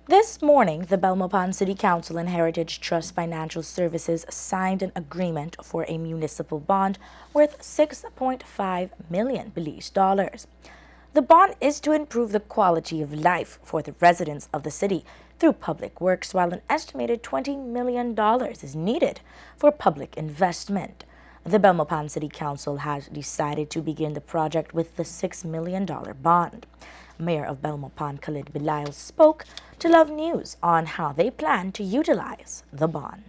This morning, the Belmopan City Council and Heritage Trust Financial Services signed an agreement for a municipal bond worth $6.5 million Belize dollars. The bond is to improve the quality of life for the residents of the city through public works, while an estimated $20 million is needed for public investment. The Belmopan City Council has decided to begin the project with the $6 million bond. Mayor of Belmopan, Khalid Belial, spoke to Love News on how they plan to utilize the bond.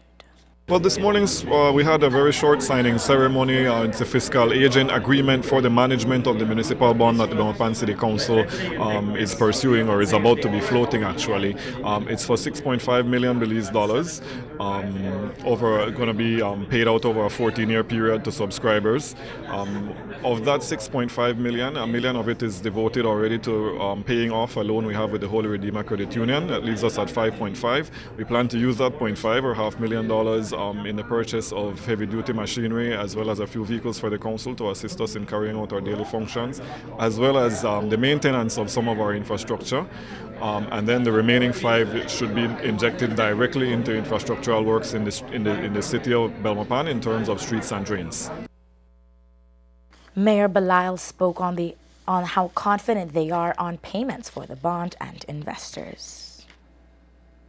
Well, this morning we had a very short signing ceremony. It's a fiscal agent agreement for the management of the municipal bond that the Belmopan City Council is pursuing, or is about to be floating actually. It's for $6.5 million Belize dollars, going to be paid out over a 14-year period to subscribers. Of that $6.5 million, $1 million of it is devoted already to paying off a loan we have with the Holy Redeemer Credit Union. That leaves us at 5.5. We plan to use that 0.5 or $500,000 in the purchase of heavy-duty machinery, as well as a few vehicles for the council to assist us in carrying out our daily functions, as well as the maintenance of some of our infrastructure. And then the remaining 5 should be injected directly into infrastructural works in the city of Belmopan in terms of streets and drains. Mayor Belial spoke on how confident they are on payments for the bond and investors.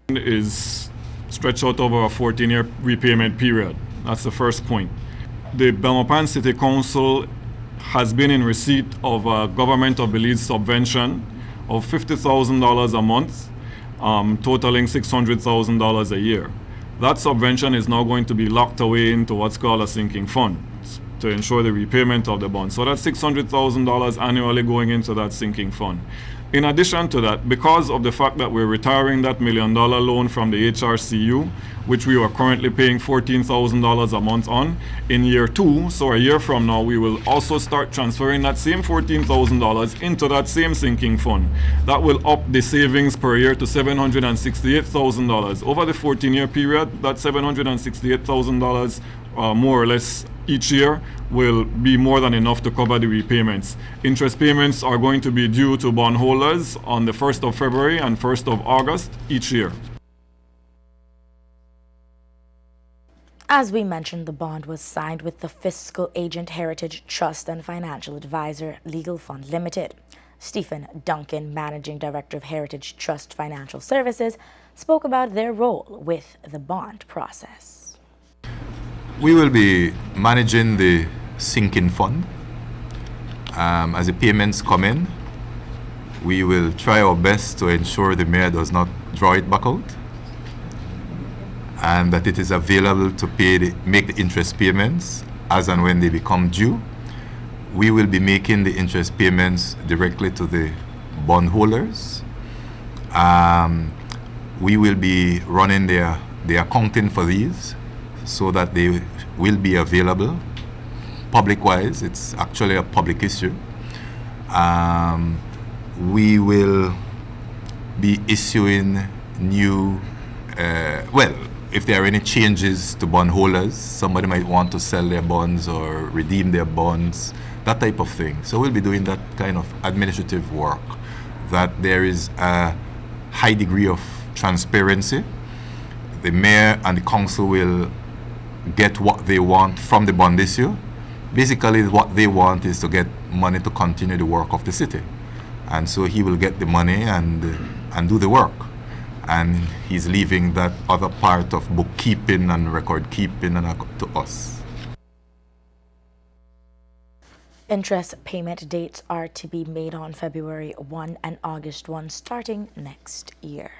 Is stretched out over a 14-year repayment period. That's the first point. The Belmopan City Council has been in receipt of a Government of Belize subvention of $50,000 a month, totaling $600,000 a year. That subvention is now going to be locked away into what's called a sinking fund to ensure the repayment of the bond. So that's $600,000 annually going into that sinking fund. In addition to that, because of the fact that we're retiring that $1 million loan from the HRCU, which we are currently paying $14,000 a month on, in year 2, so a year from now, we will also start transferring that same $14,000 into that same sinking fund. That will up the savings per year to $768,000. Over the 14-year period, that $768,000 more or less each year will be more than enough to cover the repayments. Interest payments are going to be due to bondholders on the 1st of February and 1st of August each year. As we mentioned, the bond was signed with the fiscal agent Heritage Trust and Financial Advisor Legal Fund Limited. Stephen Duncan, Managing Director of Heritage Trust Financial Services, spoke about their role with the bond process. We will be managing the sinking fund. As the payments come in, we will try our best to ensure the mayor does not draw it back out, and that it is available to make the interest payments as and when they become due. We will be making the interest payments directly to the bondholders. We will be running the accounting for these, so that they will be available public-wise. It's actually a public issue. We will be issuing new, if there are any changes to bondholders, somebody might want to sell their bonds or redeem their bonds, that type of thing. So we'll be doing that kind of administrative work, that there is a high degree of transparency. The mayor and the council will get what they want from the bond issue. Basically, what they want is to get money to continue the work of the city. And so he will get the money and do the work. And he's leaving that other part of bookkeeping and record keeping to us. Interest payment dates are to be made on February 1 and August 1 starting next year.